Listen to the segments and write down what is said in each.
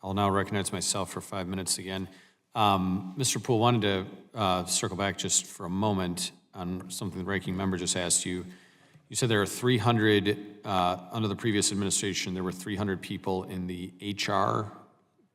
I'll now recognize myself for 5 minutes again. Mr. Poole, wanted to circle back just for a moment on something the ranking member just asked you. You said there are 300, under the previous administration, there were 300 people in the HR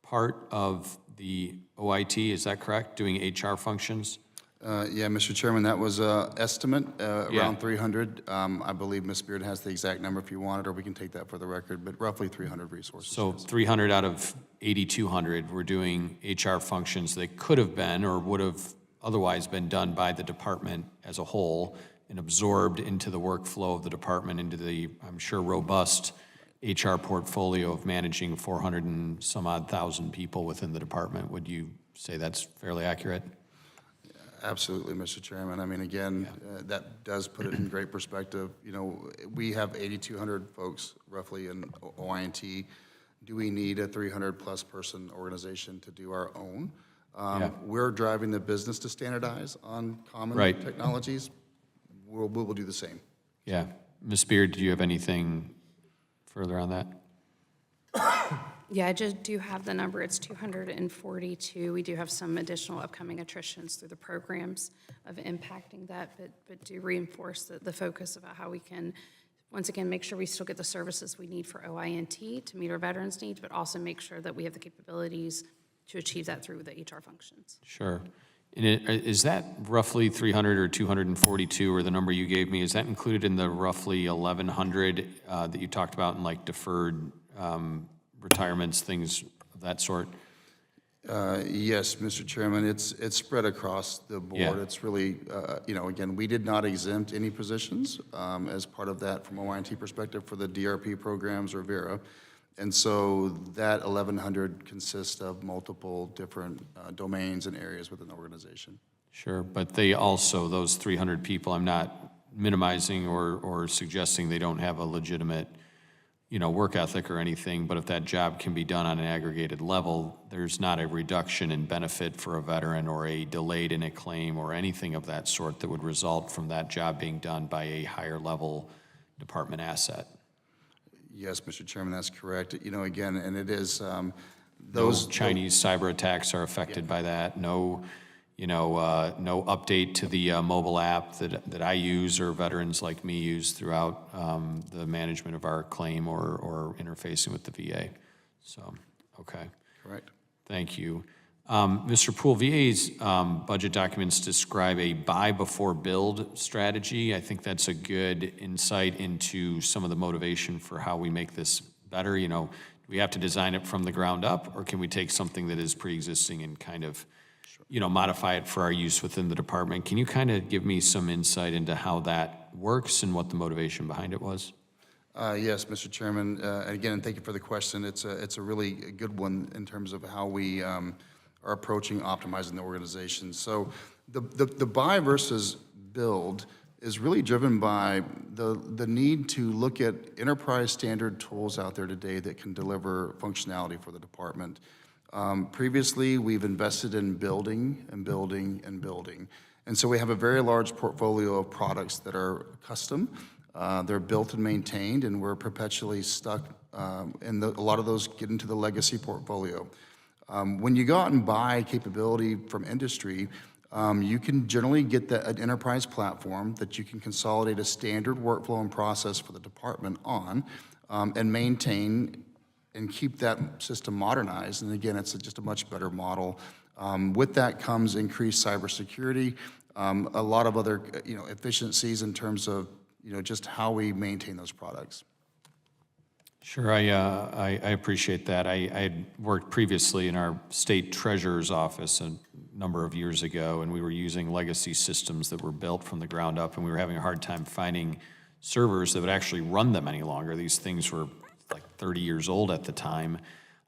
part of the OIT, is that correct, doing HR functions? Yeah, Mr. Chairman, that was an estimate, around 300. I believe Ms. Beard has the exact number if you want it, or we can take that for the record, but roughly 300 resources. So 300 out of 8,200 were doing HR functions that could have been or would have otherwise been done by the department as a whole and absorbed into the workflow of the department, into the, I'm sure, robust HR portfolio of managing 400 and some odd thousand people within the department. Would you say that's fairly accurate? Absolutely, Mr. Chairman. I mean, again, that does put it in great perspective. You know, we have 8,200 folks roughly in OINT. Do we need a 300-plus person organization to do our own? We're driving the business to standardize on common technologies. We will do the same. Yeah. Ms. Beard, do you have anything further on that? Yeah, I just do have the number. It's 242. We do have some additional upcoming attritions through the programs of impacting that, but do reinforce the focus about how we can, once again, make sure we still get the services we need for OINT to meet our veterans' needs, but also make sure that we have the capabilities to achieve that through the HR functions. Sure. And is that roughly 300 or 242, or the number you gave me, is that included in the roughly 1,100 that you talked about in like deferred retirements, things of that sort? Yes, Mr. Chairman, it's spread across the board. Yeah. It's really, you know, again, we did not exempt any positions as part of that from OINT perspective for the DRP programs or VERA. And so that 1,100 consists of multiple different domains and areas within the organization. Sure, but they also, those 300 people, I'm not minimizing or suggesting they don't have a legitimate, you know, work ethic or anything, but if that job can be done on an aggregated level, there's not a reduction in benefit for a veteran or a delayed in a claim or anything of that sort that would result from that job being done by a higher level department asset. Yes, Mr. Chairman, that's correct. You know, again, and it is those Chinese cyber attacks are affected by that. No, you know, no update to the mobile app that I use or veterans like me use throughout the management of our claim or interfacing with the VA. So, okay. Correct. Thank you. Mr. Poole, VA's budget documents describe a buy before build strategy. I think that's a good insight into some of the motivation for how we make this better. You know, do we have to design it from the ground up, or can we take something that is pre-existing and kind of, you know, modify it for our use within the department? Can you kind of give me some insight into how that works and what the motivation behind it was? Yes, Mr. Chairman. And again, thank you for the question. It's a really good one in terms of how we are approaching optimizing the organization. So the buy versus build is really driven by the need to look at enterprise standard tools out there today that can deliver functionality for the department. Previously, we've invested in building and building and building. And so we have a very large portfolio of products that are custom. They're built and maintained, and we're perpetually stuck, and a lot of those get into the legacy portfolio. When you go out and buy capability from industry, you can generally get an enterprise platform that you can consolidate a standard workflow and process for the department on and maintain and keep that system modernized. And again, it's just a much better model. With that comes increased cybersecurity, a lot of other efficiencies in terms of just how we maintain those products. Sure, I appreciate that. I had worked previously in our state treasurer's office a number of years ago, and we were using legacy systems that were built from the ground up, and we were having a hard time finding servers that would actually run them any longer. These things were like 30 years old at the time,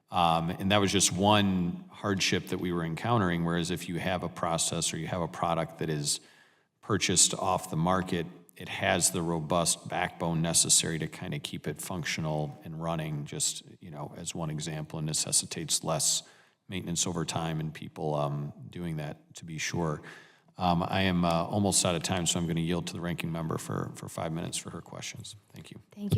and that was just one hardship that we were encountering, whereas if you have a process or you have a product that is purchased off the market, it has the robust backbone necessary to kind of keep it functional and running, just, as one example, and necessitates less maintenance over time and people doing that, to be sure. I am almost out of time, so I'm going to yield to the ranking member for 5 minutes for her questions. Thank you. Thank you.